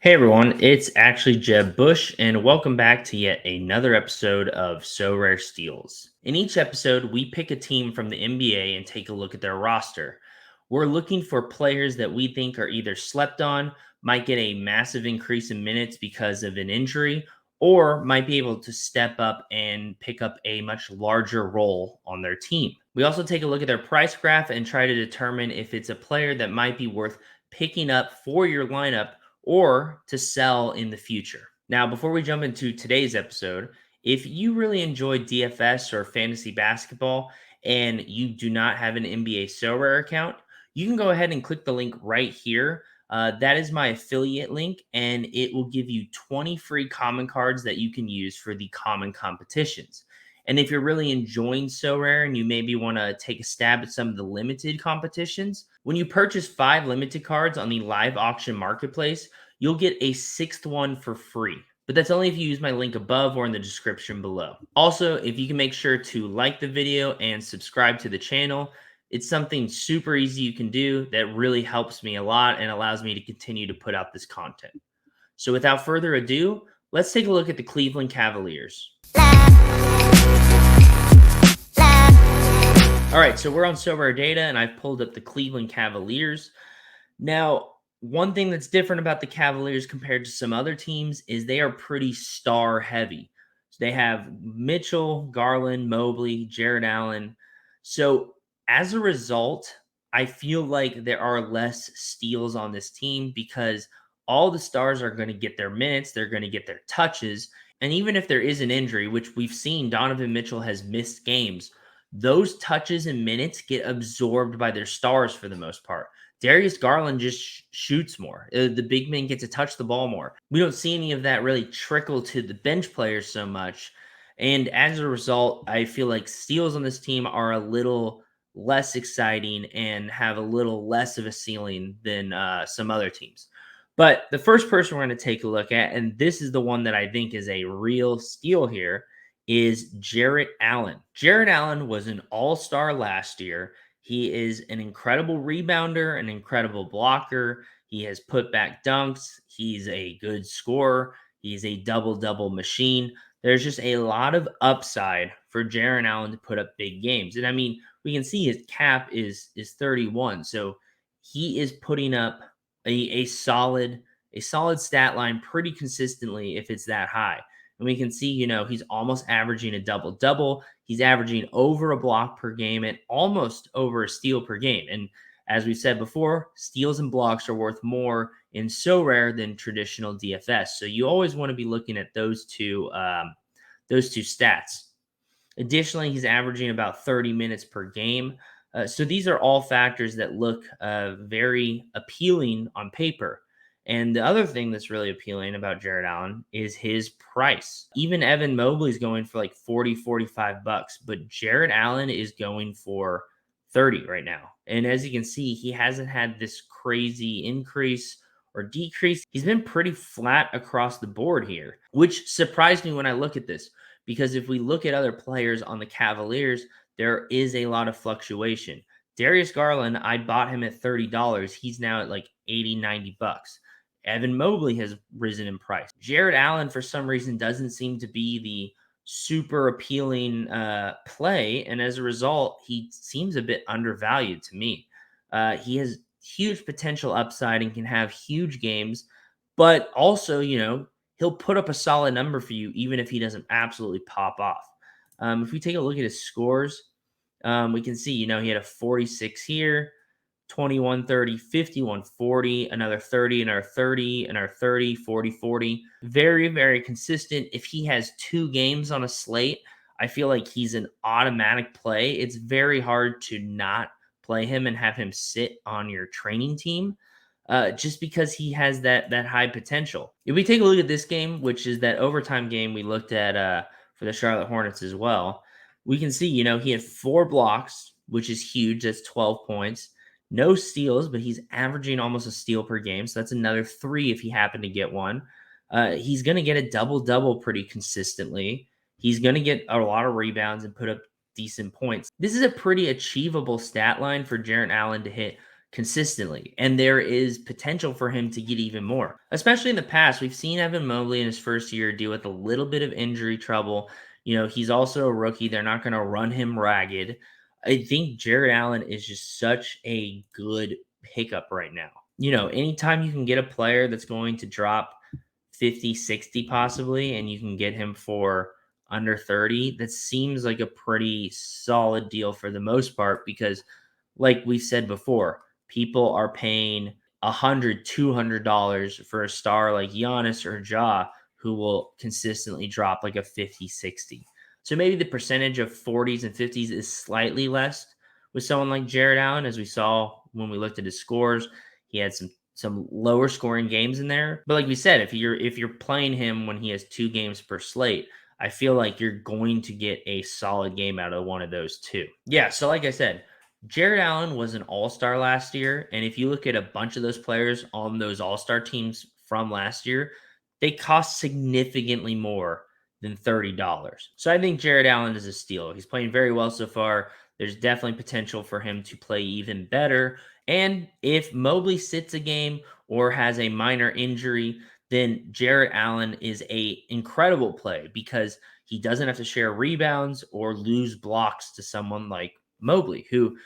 Hey everyone, it's actually Jeb Bush, and welcome back to yet another episode of SoRare Steals. In each episode, we pick a team from the NBA and take a look at their roster. We're looking for players that we think are either slept on, might get a massive increase in minutes because of an injury, or might be able to step up and pick up a much larger role on their team. We also take a look at their price graph and try to determine if it's a player that might be worth picking up for your lineup or to sell in the future. Now, before we jump into today's episode, if you really enjoy DFS or fantasy basketball and you do not have an NBA SoRare account, you can go ahead and click the link right here. That is my affiliate link, and it will give you 20 free common cards that you can use for the common competitions. And if you're really enjoying SoRare and you maybe want to take a stab at some of the limited competitions, when you purchase 5 limited cards on the live auction marketplace, you'll get a sixth one for free. But that's only if you use my link above or in the description below. Also, if you can make sure to like the video and subscribe to the channel, it's something super easy you can do that really helps me a lot and allows me to continue to put out this content. So without further ado, let's take a look at the Cleveland Cavaliers. All right, so we're on SoRare Data, and I've pulled up the Cleveland Cavaliers. Now, one thing that's different about the Cavaliers compared to some other teams is they are pretty star heavy. So they have Mitchell, Garland, Mobley, Jared Allen. So as a result, I feel like there are less steals on this team because all the stars are going to get their minutes, they're going to get their touches. And even if there is an injury, which we've seen Donovan Mitchell has missed games, those touches and minutes get absorbed by their stars for the most part. Darius Garland just shoots more. The big men get to touch the ball more. We don't see any of that really trickle to the bench players so much. And as a result, I feel like steals on this team are a little less exciting and have a little less of a ceiling than some other teams. But the first person we're going to take a look at, and this is the one that I think is a real steal here, is Jarrett Allen. Jarrett Allen was an all-star last year. He is an incredible rebounder, an incredible blocker. He has put back dunks. He's a good scorer. He's a double-double machine. There's just a lot of upside for Jarrett Allen to put up big games. And I mean, we can see his cap is 31. So he is putting up a solid stat line pretty consistently if it's that high. And we can see, he's almost averaging a double double. He's averaging over a block per game and almost over a steal per game. And as we said before, steals and blocks are worth more in SoRare than traditional DFS. So you always want to be looking at those two stats. Additionally, he's averaging about 30 minutes per game. So these are all factors that look very appealing on paper. And the other thing that's really appealing about Jared Allen is his price. Even Evan Mobley's going for like 40, 45 bucks, but Jared Allen is going for 30 right now. And as you can see, he hasn't had this crazy increase or decrease. He's been pretty flat across the board here, which surprised me when I look at this, because if we look at other players on the Cavaliers, there is a lot of fluctuation. Darius Garland, I bought him at $30. He's now at like 80, 90 bucks. Evan Mobley has risen in price. Jared Allen, for some reason, doesn't seem to be the super appealing play. And as a result, he seems a bit undervalued to me. He has huge potential upside and can have huge games, but also, he'll put up a solid number for you, even if he doesn't absolutely pop off. If we take a look at his scores, we can see, he had a 46 here, 21 30, 51 40, another 30, another 30, another 30, 40 40. Very, very consistent. If he has 2 games on a slate, I feel like he's an automatic play. It's very hard to not play him and have him sit on your training team. Just because he has that high potential. If we take a look at this game, which is that overtime game we looked at for the Charlotte Hornets as well, we can see, he had 4 blocks, which is huge. That's 12 points. No steals, but he's averaging almost a steal per game. So that's another 3 if he happened to get one. He's going to get a double-double pretty consistently. He's going to get a lot of rebounds and put up decent points. This is a pretty achievable stat line for Jarrett Allen to hit consistently. And there is potential for him to get even more. Especially in the past, we've seen Evan Mobley in his first year deal with a little bit of injury trouble. He's also a rookie. They're not going to run him ragged. I think Jared Allen is just such a good pickup right now. Anytime you can get a player that's going to drop 50, 60 possibly, and you can get him for under 30, that seems like a pretty solid deal for the most part because like we said before, people are paying $100, $200 for a star like Giannis or Ja who will consistently drop like a 50, 60. So maybe the percentage of 40s and 50s is slightly less with someone like Jared Allen, as we saw when we looked at his scores. He had some lower scoring games in there. But like we said, if you're playing him when he has 2 games per slate, I feel like you're going to get a solid game out of one of those two. Yeah, so like I said, Jared Allen was an all-star last year, and if you look at a bunch of those players on those all-star teams from last year, they cost significantly more than $30. So I think Jared Allen is a steal. He's playing very well so far. There's definitely potential for him to play even better. And if Mobley sits a game or has a minor injury, then Jared Allen is a incredible play because he doesn't have to share rebounds or lose blocks to someone like Mobley, who,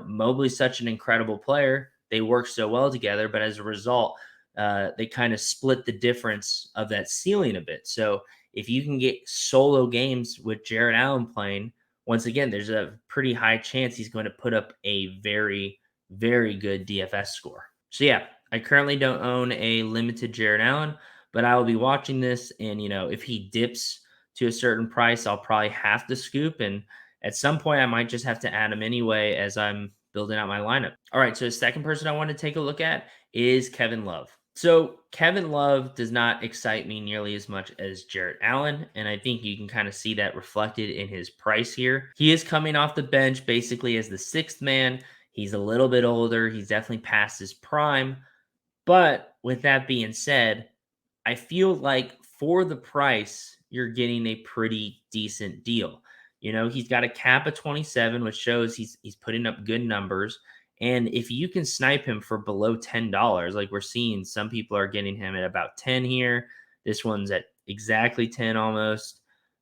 Mobley's such an incredible player. They work so well together, but as a result, they kind of split the difference of that ceiling a bit. So if you can get solo games with Jared Allen playing, once again, there's a pretty high chance he's going to put up a very, very good DFS score. So yeah, I currently don't own a limited Jared Allen, but I will be watching this. And, if he dips to a certain price, I'll probably have to scoop. And at some point, I might just have to add him anyway as I'm building out my lineup. All right, so the second person I want to take a look at is Kevin Love. So Kevin Love does not excite me nearly as much as Jarrett Allen, and I think you can kind of see that reflected in his price here. He is coming off the bench basically as the sixth man. He's a little bit older. He's definitely past his prime. But with that being said, I feel like for the price, you're getting a pretty decent deal. He's got a cap of 27, which shows he's putting up good numbers. And if you can snipe him for below $10, like we're seeing, some people are getting him at about 10 here. This one's at exactly 10 almost.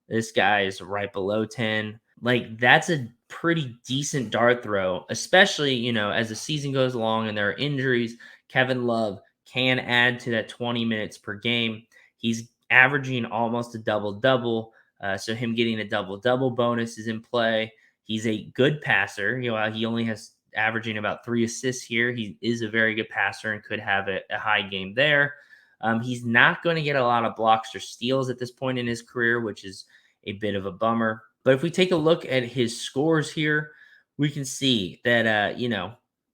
This guy is right below 10. Like that's a pretty decent dart throw, especially, as the season goes along and there are injuries. Kevin Love can add to that 20 minutes per game. He's averaging almost a double double. So him getting a double double bonus is in play. He's a good passer. He only has averaging about 3 assists here. He is a very good passer and could have a high game there. He's not going to get a lot of blocks or steals at this point in his career, which is a bit of a bummer. But if we take a look at his scores here, we can see that,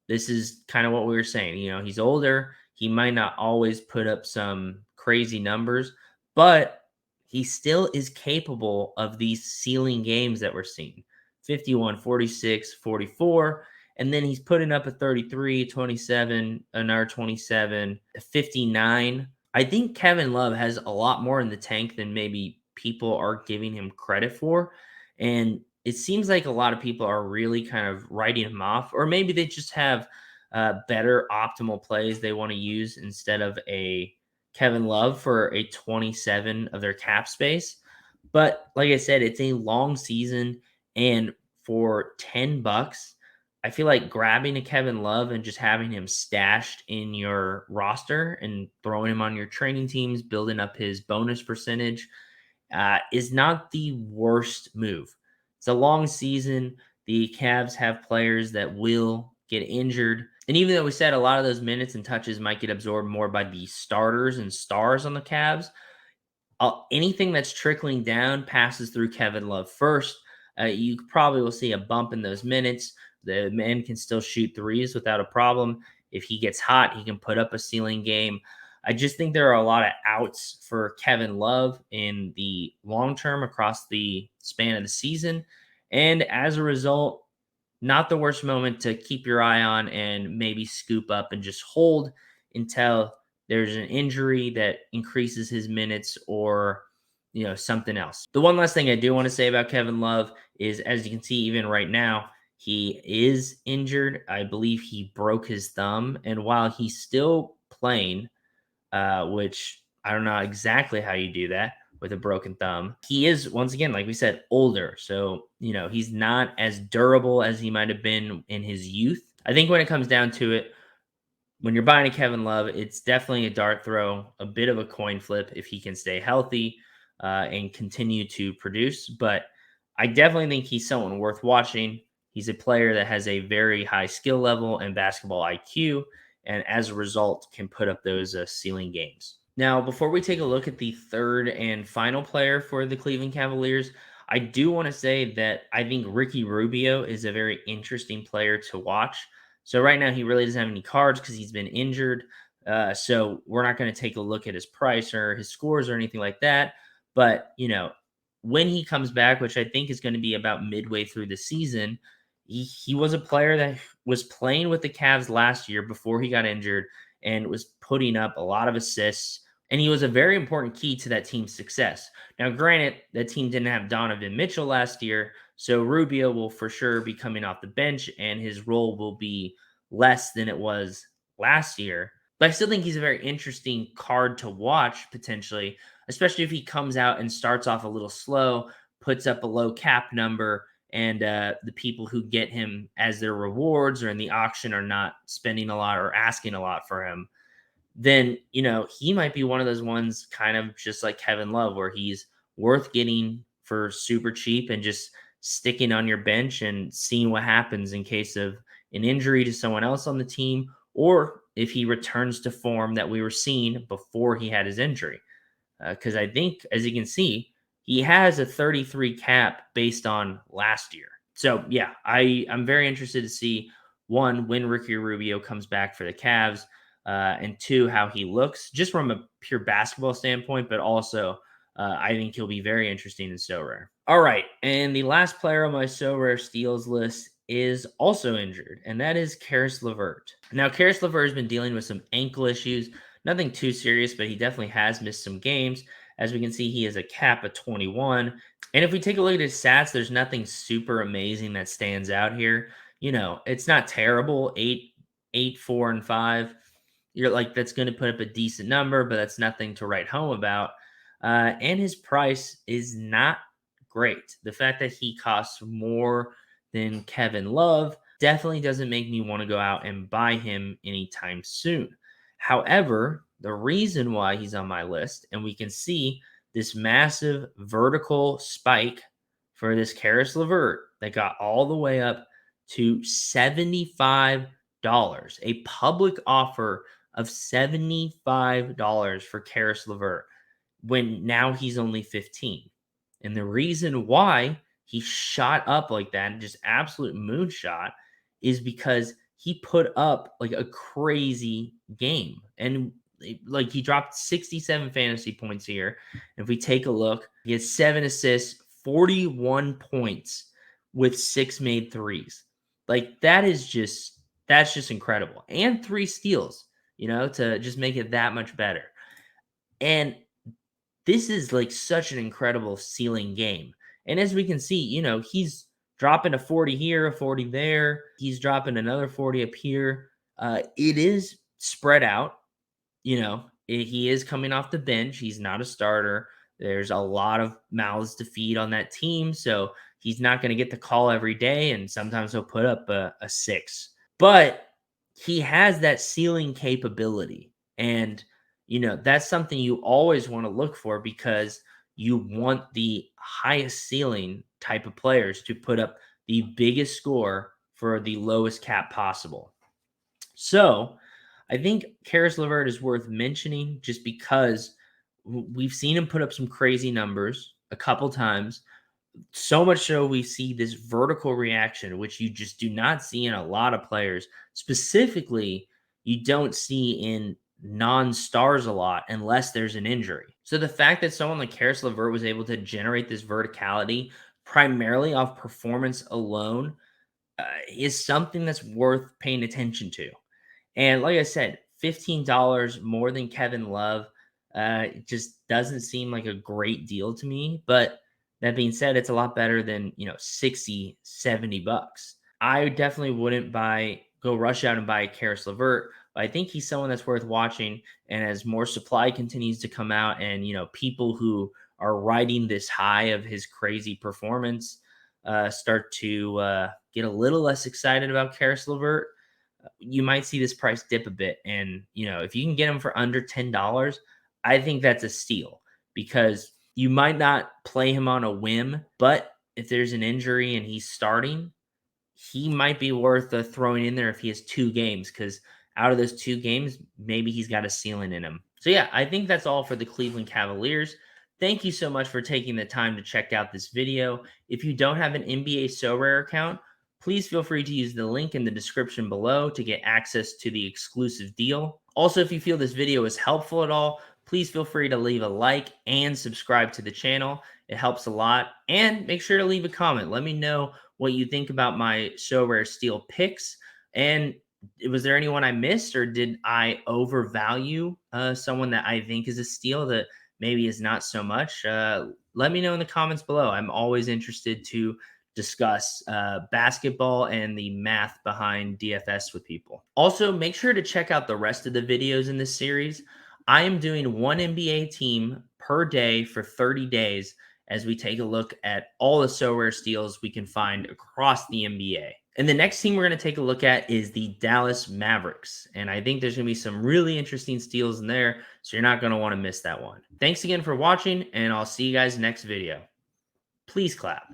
this is kind of what we were saying. He's older. He might not always put up some crazy numbers, but he still is capable of these ceiling games that we're seeing 51, 46, 44. And then he's putting up a 33, 27, another 27, 59. I think Kevin Love has a lot more in the tank than maybe people are giving him credit for. And it seems like a lot of people are really kind of writing him off, or maybe they just have better optimal plays they want to use instead of a Kevin Love for a 27 of their cap space. But like I said, it's a long season, and for $10, I feel like grabbing a Kevin Love and just having him stashed in your roster and throwing him on your training teams, building up his bonus percentage, is not the worst move. It's a long season. The Cavs have players that will get injured. And even though we said a lot of those minutes and touches might get absorbed more by the starters and stars on the Cavs, anything that's trickling down passes through Kevin Love first. You probably will see a bump in those minutes. The man can still shoot threes without a problem. If he gets hot, he can put up a ceiling game. I just think there are a lot of outs for Kevin Love in the long term across the span of the season. And as a result, not the worst moment to keep your eye on and maybe scoop up and just hold until there's an injury that increases his minutes or something else. The one last thing I do want to say about Kevin Love is, as you can see even right now, He is injured. I believe he broke his thumb. And while he's still playing, which I don't know exactly how you do that with a broken thumb. He is, once again, like we said, older. So, he's not as durable as he might have been in his youth. I think when it comes down to it, when you're buying a Kevin Love, it's definitely a dart throw, a bit of a coin flip if he can stay healthy and continue to produce. But I definitely think he's someone worth watching. He's a player that has a very high skill level and basketball IQ, and as a result, can put up those ceiling games. Now, before we take a look at the third and final player for the Cleveland Cavaliers, I do want to say that I think Ricky Rubio is a very interesting player to watch. So right now he really doesn't have any cards because he's been injured. So we're not going to take a look at his price or his scores or anything like that. But when he comes back, which I think is going to be about midway through the season, he was a player that was playing with the Cavs last year before he got injured and was putting up a lot of assists. And he was a very important key to that team's success. Now, granted, that team didn't have Donovan Mitchell last year, so Rubio will for sure be coming off the bench, and his role will be less than it was last year. But I still think he's a very interesting card to watch potentially, especially if he comes out and starts off a little slow, puts up a low cap number, and the people who get him as their rewards or in the auction are not spending a lot or asking a lot for him, then he might be one of those ones, kind of just like Kevin Love, where he's worth getting for super cheap and just sticking on your bench and seeing what happens in case of an injury to someone else on the team, or if he returns to form that we were seeing before he had his injury. Because I think, as you can see, he has a 33 cap based on last year. So yeah, I'm very interested to see, one, when Ricky Rubio comes back for the Cavs, and two, how he looks just from a pure basketball standpoint, but also I think he'll be very interesting in SoRare. All right, and the last player on my SoRare Steals list is also injured, and that is Karis LeVert. Now, Karis LeVert has been dealing with some ankle issues, nothing too serious, but he definitely has missed some games. As we can see, he has a cap of 21. And if we take a look at his stats, there's nothing super amazing that stands out here. It's not terrible. 8, 4, and 5. You're like, that's going to put up a decent number, but that's nothing to write home about. And his price is not great. The fact that he costs more than Kevin Love definitely doesn't make me want to go out and buy him anytime soon. However, the reason why he's on my list, and we can see this massive vertical spike for this Karis LeVert that got all the way up to $75, a public offer of $75 for Karis LeVert, when now he's only 15. And the reason why he shot up like that, just absolute moonshot, is because he put up like a crazy game. And like, he dropped 67 fantasy points here. If we take a look, he has 7 assists, 41 points with 6 made threes. Like, that's just incredible. And 3 steals, to just make it that much better. And this is like such an incredible ceiling game. And as we can see, he's dropping a 40 here, a 40 there. He's dropping another 40 up here. It is spread out. He is coming off the bench. He's not a starter. There's a lot of mouths to feed on that team. So he's not going to get the call every day. And sometimes he'll put up a 6. But he has that ceiling capability. And that's something you always want to look for, because you want the highest ceiling type of players to put up the biggest score for the lowest cap possible. So I think Karis LeVert is worth mentioning just because we've seen him put up some crazy numbers a couple times. So much so we see this vertical reaction, which you just do not see in a lot of players. Specifically, you don't see in non-stars a lot unless there's an injury. So the fact that someone like Karis LeVert was able to generate this verticality primarily off performance alone is something that's worth paying attention to. And like I said, $15 more than Kevin Love, it just doesn't seem like a great deal to me. But that being said, it's a lot better than, 60, $70. I definitely wouldn't go rush out and buy Karis LeVert, but I think he's someone that's worth watching. And as more supply continues to come out, and people who are riding this high of his crazy performance start to get a little less excited about Karis LeVert, you might see this price dip a bit. And if you can get him for under $10, I think that's a steal, because you might not play him on a whim, but if there's an injury and he's starting, he might be worth throwing in there if he has 2 games, because out of those 2 games, maybe he's got a ceiling in him. So, yeah, I think that's all for the Cleveland Cavaliers. Thank you so much for taking the time to check out this video. If you don't have an NBA SoRare account, please feel free to use the link in the description below to get access to the exclusive deal. Also, if you feel this video is helpful at all, please feel free to leave a like and subscribe to the channel. It helps a lot. And make sure to leave a comment. Let me know what you think about my SoRare Steal picks. And was there anyone I missed, or did I overvalue someone that I think is a steal that maybe is not so much? Let me know in the comments below. I'm always interested to discuss basketball and the math behind DFS with people. Also, make sure to check out the rest of the videos in this series. I am doing one NBA team per day for 30 days as we take a look at all the SoRare steals we can find across the NBA. And the next team we're going to take a look at is the Dallas Mavericks. And I think there's going to be some really interesting steals in there, so you're not going to want to miss that one. Thanks again for watching, and I'll see you guys next video. Please clap.